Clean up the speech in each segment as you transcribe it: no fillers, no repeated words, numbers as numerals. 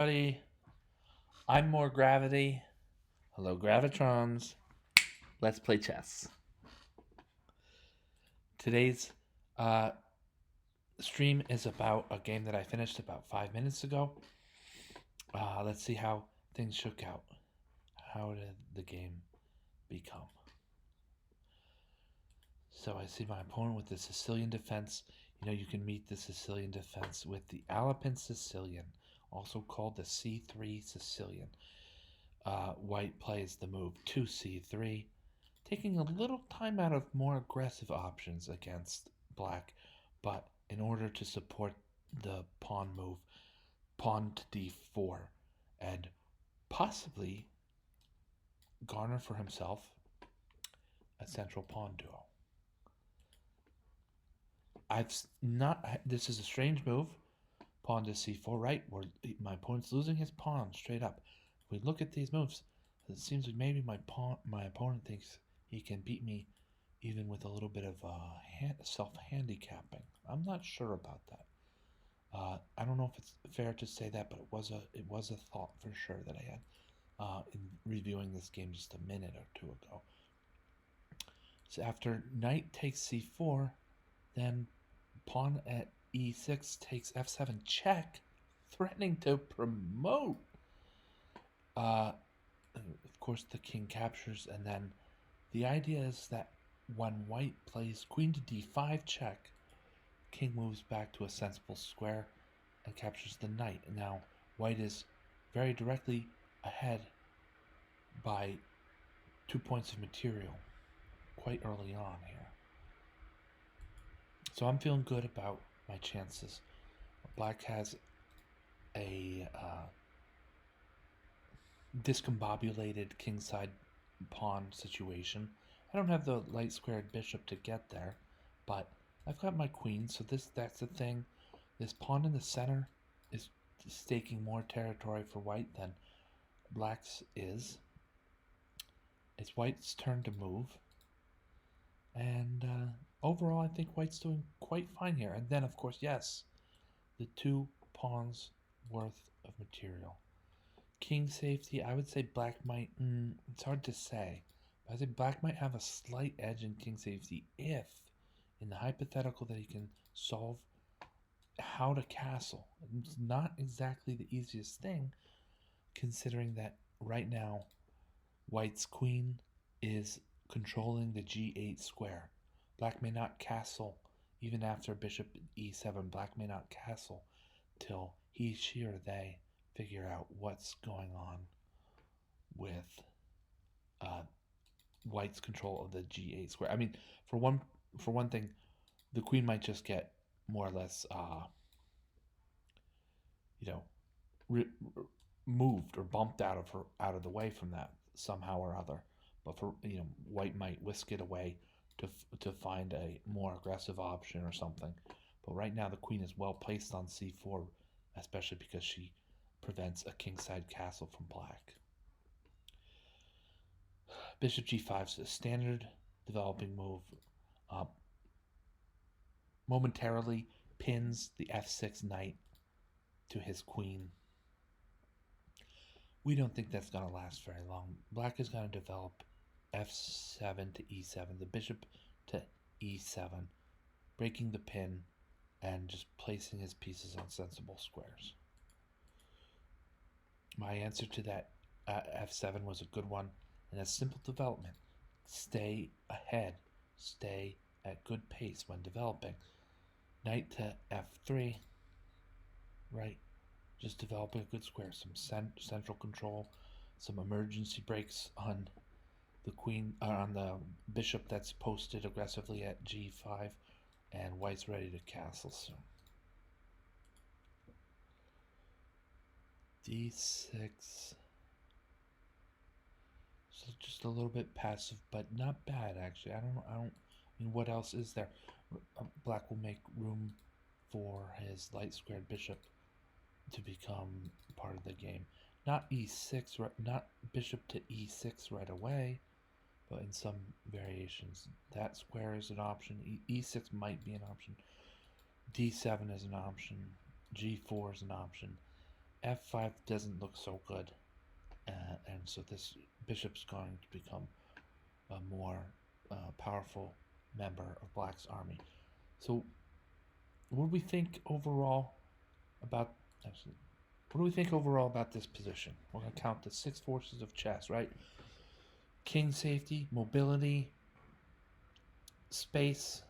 Buddy, I'm more gravity. Hello, gravitrons. Let's play chess. Today's uh, stream is about a game that I finished about 5 minutes ago. Let's see how things shook out. How did the game become? So I see my opponent with the Sicilian defense. You can meet the Sicilian defense with the Alpine Sicilian, also called the C3 Sicilian. White plays the move to C3, taking a little time out of more aggressive options against black, but in order to support the pawn move, pawn to d4, and possibly garner for himself a central pawn duo. This is a strange move, pawn to c4, right, where my opponent's losing his pawn straight up. If we look at these moves, it seems like maybe my opponent thinks he can beat me even with a little bit of self-handicapping. I'm not sure about that. I don't know if it's fair to say that, but it was a thought for sure that I had in reviewing this game just a minute or two ago. So after knight takes c4, then pawn at e6 takes f7 check, threatening to promote. Of course, the king captures, and then the idea is that when white plays queen to d5 check, king moves back to a sensible square and captures the knight. And now white is very directly ahead by 2 points of material quite early on here. So I'm feeling good about my chances. Black has a discombobulated kingside pawn situation. I don't have the light squared bishop to get there, but I've got my queen, so that's the thing. This pawn in the center is staking more territory for white than black's is. It's white's turn to move. And overall, I think white's doing quite fine here. And then, of course, yes, the 2 pawns worth of material. King safety, I would say black might, it's hard to say. But I think black might have a slight edge in king safety if, in the hypothetical that he can solve how to castle. It's not exactly the easiest thing, considering that right now, white's queen is controlling the g8 square. Black may not castle even after bishop e7. Black may not castle till he, she, or they figure out what's going on with white's control of the g8 square. I mean, for one thing, the queen might just get more or less, re- moved or bumped out of the way from that somehow or other. But for white might whisk it away to find a more aggressive option or something. But right now the queen is well placed on c4, especially because she prevents a kingside castle from black. Bishop g5 is a standard developing move. Momentarily pins the f6 knight to his queen. We don't think that's going to last very long. Black is going to develop f7 to e7, the bishop to e7, breaking the pin and just placing his pieces on sensible squares. My answer to that f7 was a good one, and a simple development. Stay ahead, stay at good pace when developing. Knight to f3, right? Just developing a good square, some central control, some emergency breaks on the queen, on the bishop that's posted aggressively at g5, and white's ready to castle soon. d6. So just a little bit passive, but not bad actually. I mean, what else is there? Black will make room for his light squared bishop to become part of the game. Not e6, not bishop to e6 right away, but in some variations, that square is an option. E6 might be an option. D7 is an option. G4 is an option. f5 doesn't look so good, and so this bishop's going to become a more powerful member of Black's army. So, what do we think overall about? Actually, what do we think overall about this position? We're gonna count the 6 forces of chess, right? King safety, mobility, space,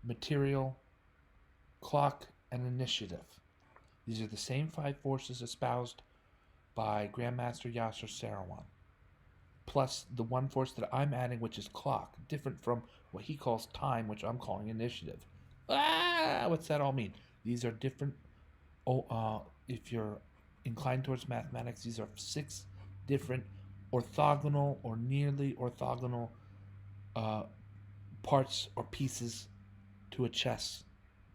material, clock, and initiative. These are the same 5 forces espoused by Grandmaster Yasser Seirawan, plus the one force that I'm adding, which is clock, different from what he calls time, which I'm calling initiative. What's that all mean? These are different. If you're inclined towards mathematics, these are 6 different orthogonal or nearly orthogonal parts or pieces to a chess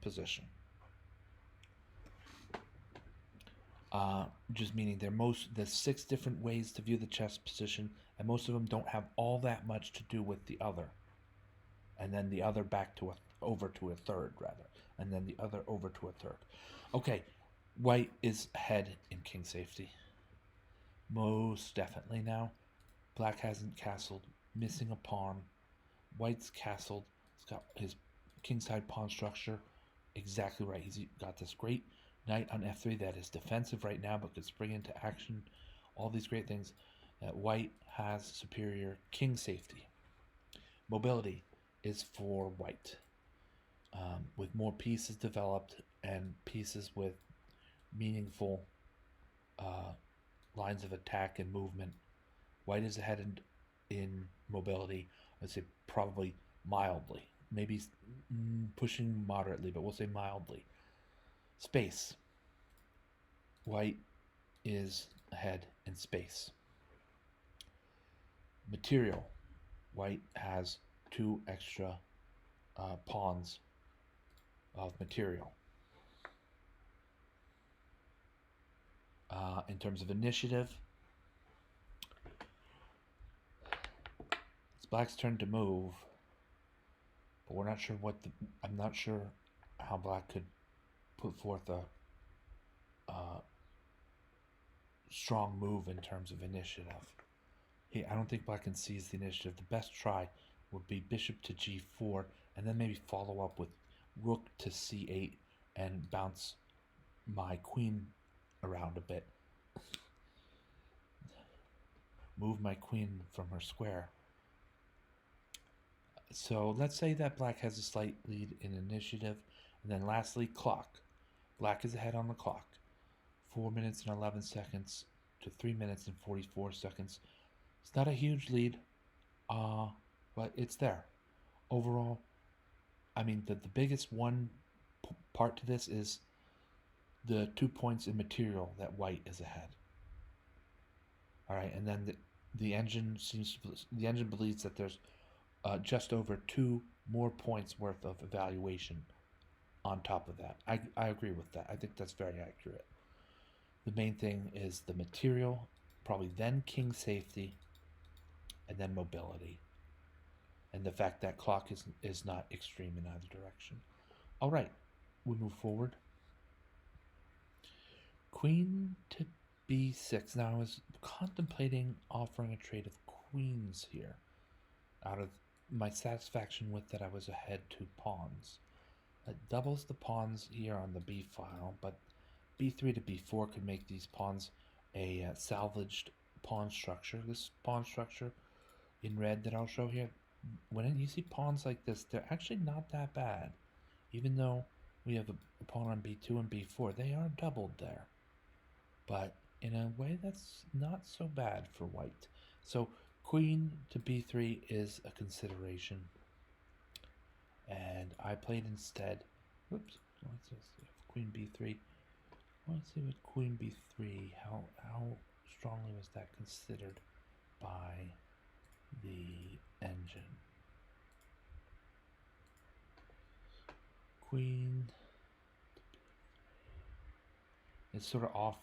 position. Just meaning there's 6 different ways to view the chess position, and most of them don't have all that much to do with the other. And then the other over to a third, rather. And then the other over to a third. Okay, white is ahead in king safety. Most definitely now. Black hasn't castled, missing a pawn. White's castled. He's got his kingside pawn structure exactly right. He's got this great knight on f3 that is defensive right now but could spring into action. All these great things. White has superior king safety. Mobility is for white. With more pieces developed and pieces with meaningful lines of attack and movement, white is ahead in mobility. I'd say probably mildly. Maybe pushing moderately, but we'll say mildly. Space. White is ahead in space. Material. White has 2 extra pawns of material. In terms of initiative, it's Black's turn to move, but we're not sure I'm not sure how Black could put forth a strong move in terms of initiative. I don't think Black can seize the initiative. The best try would be bishop to g4, and then maybe follow up with rook to c8 and bounce my queen around a bit. Move my queen from her square. So let's say that Black has a slight lead in initiative. And then lastly, clock. Black is ahead on the clock. 4 minutes and 11 seconds to 3 minutes and 44 seconds. It's not a huge lead, but it's there. Overall, I mean, the biggest part to this is the 2 points in material that white is ahead. All right, and then the engine believes that there's just over 2 more points worth of evaluation on top of that. I agree with that. I think that's very accurate. The main thing is the material, probably then king safety, and then mobility. And the fact that clock is not extreme in either direction. All right, we move forward. Queen to b6. Now I was contemplating offering a trade of queens here. Out of my satisfaction with that, I was ahead 2 pawns. It doubles the pawns here on the b file, but b3 to b4 could make these pawns a salvaged pawn structure. This pawn structure in red that I'll show here, when you see pawns like this, they're actually not that bad. Even though we have a pawn on b2 and b4, they are doubled there. But in a way that's not so bad for white. So queen to b3 is a consideration. And I played instead, oops, let's see, queen b3. Let's see with queen b3, how strongly was that considered by the engine. Queen, it's sort of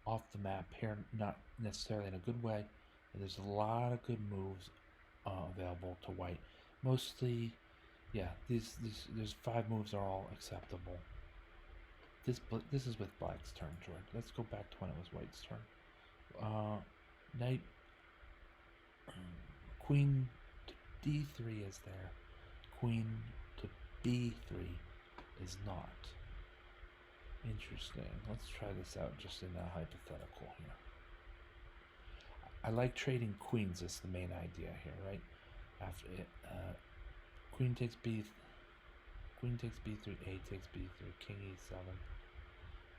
off the map here, not necessarily in a good way. There's a lot of good moves available to white. Mostly, yeah, these 5 moves are all acceptable. This is with black's turn, George. Let's go back to when it was white's turn. Knight, queen to d3 is there. Queen to b3 is not. Interesting. Let's try this out just in a hypothetical here. I like trading queens is the main idea here, right? After it, queen takes b3, a takes b3, king e7.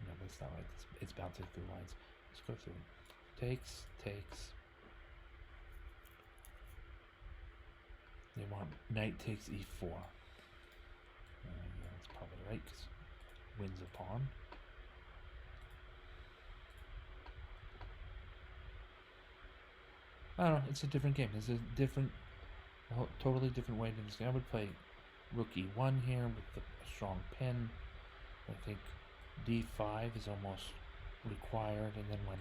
No, that's not right. It's bouncing through lines. Let's go through. Takes. They want knight takes e4. Yeah, that's probably right because wins a pawn. I don't know. It's a different game. It's a totally different way to this. I would play rook e1 here with a strong pin. I think d5 is almost required, and then when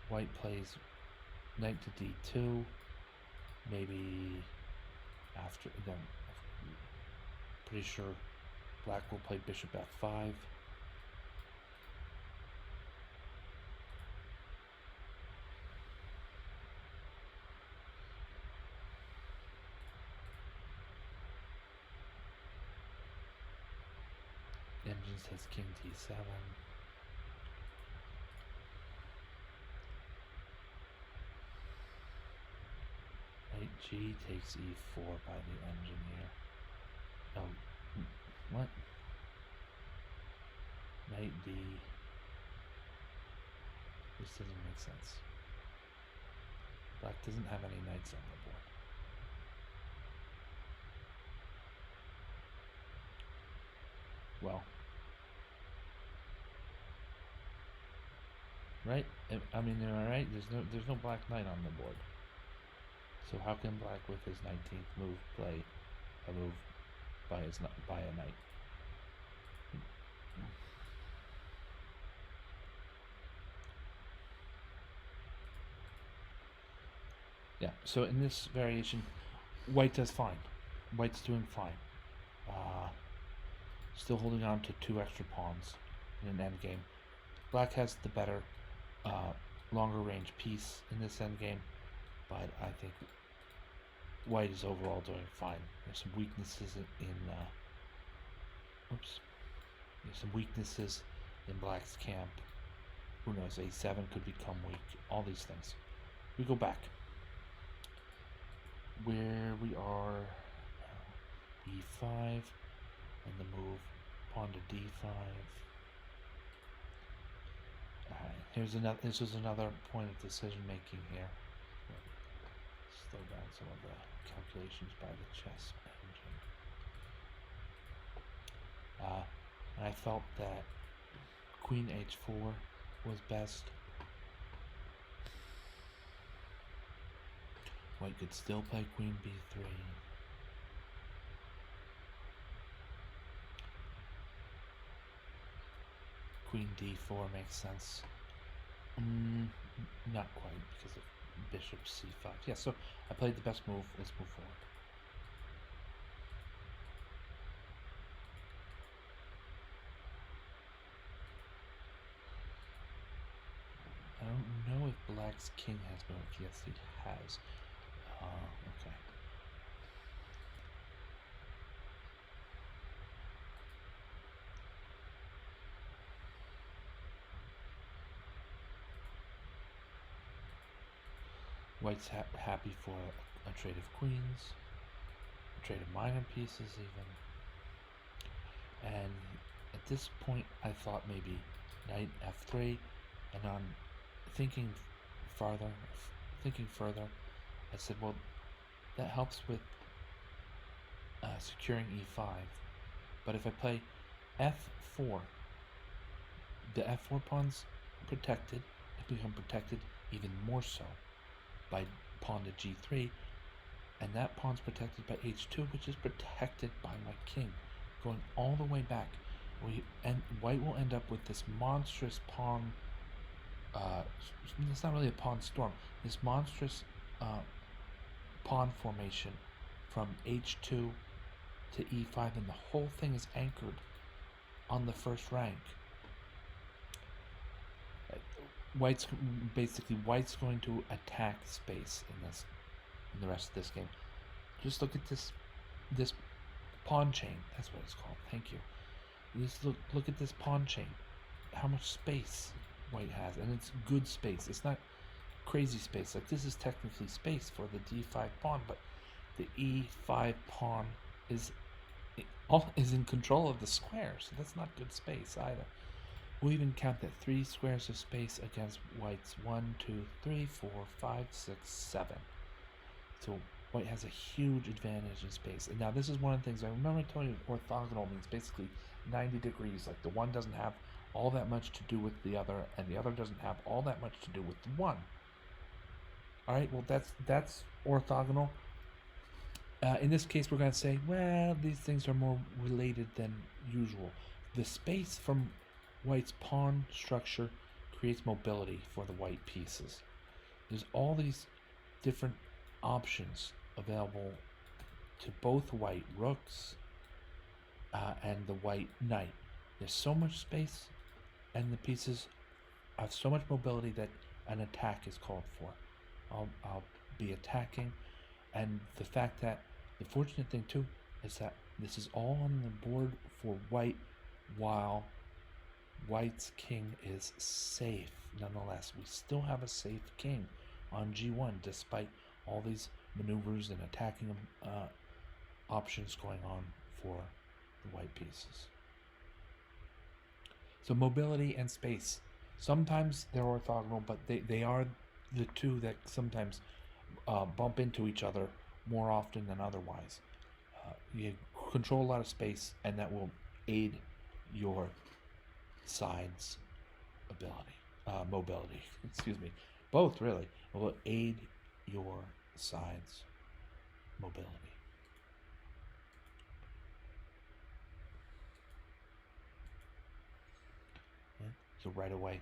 white plays knight to d2, maybe after then, pretty sure black will play bishop f5. Engine says king d7. Knight g takes e4 by the engine here. Oh, what? Knight d. This doesn't make sense. Black doesn't have any knights on the board. Well, right? I mean, am I right? There's no black knight on the board. So how can black with his 19th move play a move by a knight? Yeah. So in this variation, white does fine. White's doing fine. Still holding on to 2 extra pawns in an endgame. Black has the better, longer range piece in this endgame, but I think white is overall doing fine. There's some weaknesses There's some weaknesses in black's camp. Who knows? A7 could become weak. All these things. We go back. Where we are, e5. And the move pawn to d5. Alright, this was another point of decision making here. Slow down some of the calculations by the chess engine. And I felt that queen h4 was best. White could still play queen b3. Queen d4 makes sense. Not quite, because of bishop c5. Yeah, so I played the best move. Let's move forward. I don't know if black's king has moved. Yes, it has. Okay. White's happy for a trade of queens, a trade of minor pieces even. And at this point I thought maybe knight f3, and on thinking further, I said, well, that helps with securing e5. But if I play f4, the f4 pawn's protected. It become protected even more so by pawn to g3, and that pawn's protected by h2, which is protected by my king, going all the way back. White will end up with this monstrous pawn. It's not really a pawn storm. This monstrous pawn formation from h2 to e5, and the whole thing is anchored on the first rank white's basically white's going to attack space in the rest of this game. Just look at this pawn chain. That's what it's called. Thank you. Just look at this pawn chain. How much space white has, and it's good space. It's not crazy space. Like, this is technically space for the d5 pawn, but the e5 pawn is in control of the square, so that's not good space either. We'll even count that 3 squares of space against white's 1, 2, 3, 4, 5, 6, 7. So white has a huge advantage in space. And now this is one of the things I remember telling you, orthogonal means basically 90 degrees. Like, the one doesn't have all that much to do with the other, and the other doesn't have all that much to do with the one. All right, well, that's orthogonal. In this case, we're going to say, well, these things are more related than usual. The space from white's pawn structure creates mobility for the white pieces. There's all these different options available to both white rooks and the white knight. There's so much space, and the pieces have so much mobility that an attack is called for. I'll be attacking, and the fact that the fortunate thing too is that this is all on the board for white, while white's king is safe. Nonetheless, we still have a safe king on g1 despite all these maneuvers and attacking options going on for the white pieces. So mobility and space, sometimes they're orthogonal, but they are the two that sometimes bump into each other more often than otherwise. You control a lot of space, and that will aid your side's mobility. Excuse me. Both, really. It will aid your side's mobility. Yeah. So right away,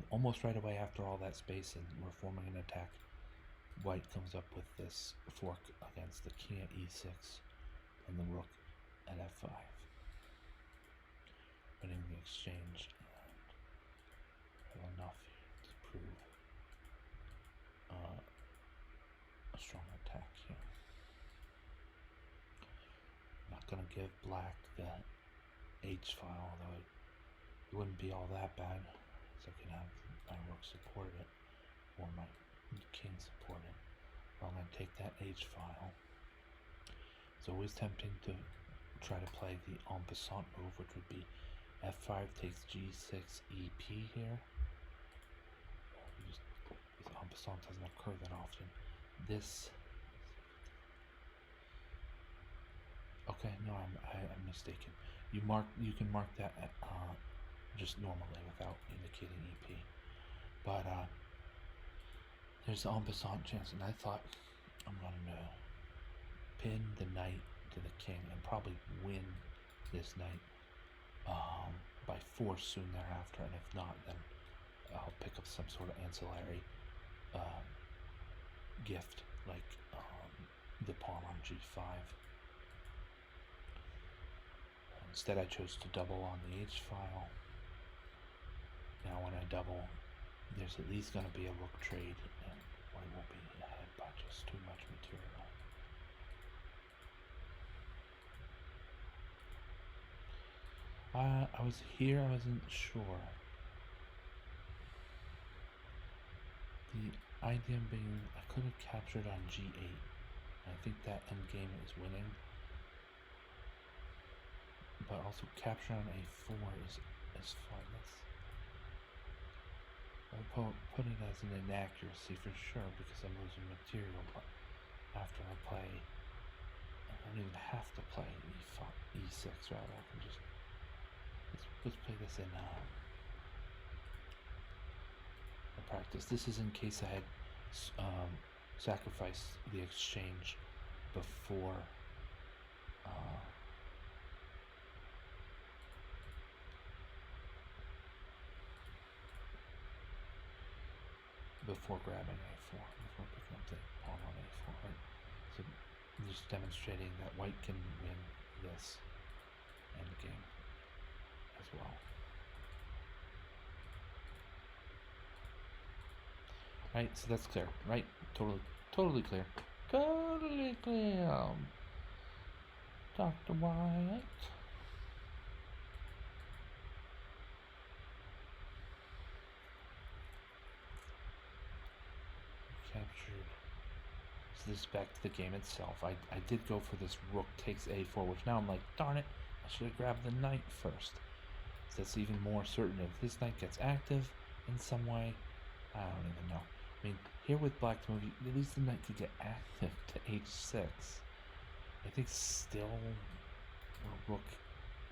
almost right away after all that space and we're forming an attack, white comes up with this fork against the king at e6 and the rook at f5. Winning the exchange, and have enough to prove a strong attack here. I'm not going to give black the h file, although it wouldn't be all that bad, so I can have my rook support it or my king support it. I'm going to take that h file. It's always tempting to try to play the en passant move, which would be f5 takes g6 ep here. The en passant doesn't occur that often. This. Okay, no, I'm mistaken. You can mark that just normally without indicating ep. But there's the en passant chance, and I thought I'm going to pin the knight to the king and probably win this knight by force soon thereafter, and if not, then I'll pick up some sort of ancillary gift like the pawn on g5. Instead, I chose to double on the h file. Now when I double, there's at least going to be a rook trade, and white won't be ahead by just too much material. I was here, I wasn't sure. The idea being I could have captured on g8. I think that endgame is winning. But also capture on a4 is fun. I'll put it as an inaccuracy for sure because I'm losing material, but after I play, I don't even have to play e6 rather. I can just let's play this in practice. This is in case I had sacrificed the exchange before grabbing a4, before picking up the pawn on a4, right? So I'm just demonstrating that white can win this endgame as well. Right? So that's clear, right? Totally clear. Totally clear. Dr. Wyatt. Captured. So this is back to the game itself. I did go for this rook takes a4, which now I'm like, darn it, I should have grabbed the knight first. So that's even more certain if this knight gets active in some way. I don't even know. I mean, here with black's move, at least the knight could get active to h6. I think still, rook,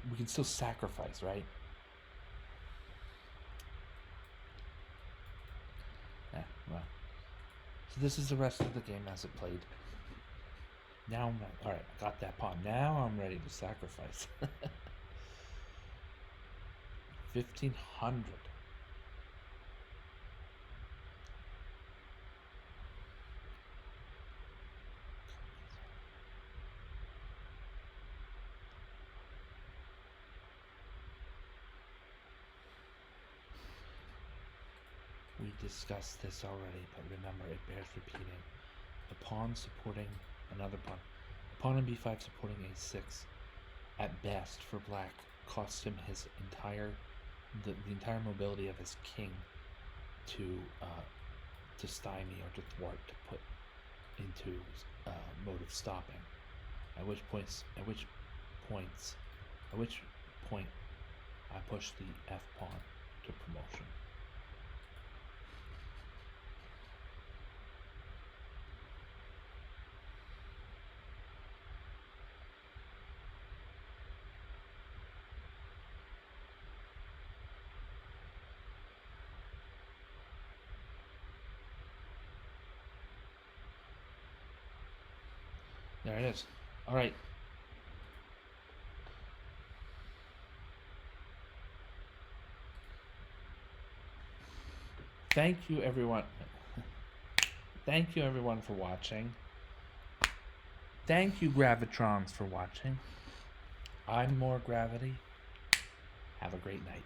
we can still sacrifice, right? Yeah, well. So this is the rest of the game as it played. Now, alright, I got that pawn. Now I'm ready to sacrifice. 1500. We discussed this already, but remember, it bears repeating. A pawn supporting another pawn. A pawn on b5 supporting a6, at best for black, costs him his entire, the entire mobility of his king to stymie or to thwart, to put into mode of stopping. At which point I push the f pawn to promotion. There it is. All right. Thank you, everyone. Thank you, everyone, for watching. Thank you, Gravitrons, for watching. I'm More Gravity. Have a great night.